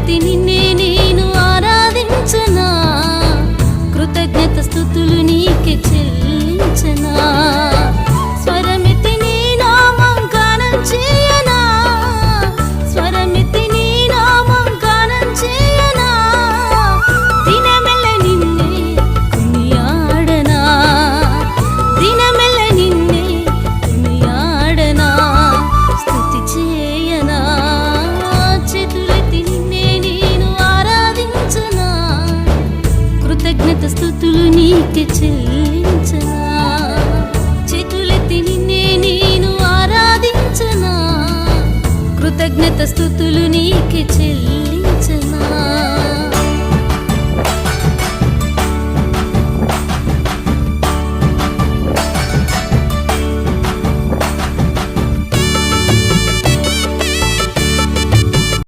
చేతులెత్తి నిన్నే నేను ఆరాధించనా, కృతజ్ఞత స్తుతులు నీకే చెల్లించనా. స్వరమెత్తి నీ నామం గానం చేయనా, స్వరమెత్తి నీ నామం గానం చేయనా. దినమెల్ల నిన్నే కొనియాడనా, దినమెల్ల నిన్నే కొనియాడనా. స్తుతి చేయనా, చేతులెత్తి నిన్నే నేను ఆరాధించనా, కృతజ్ఞత స్తుతులు నీకే చెల్లించనా. చేతులెత్తి నిన్నే నేను ఆరాధించనా, కృతజ్ఞత స్తుతులు నీకే చెల్లించనా.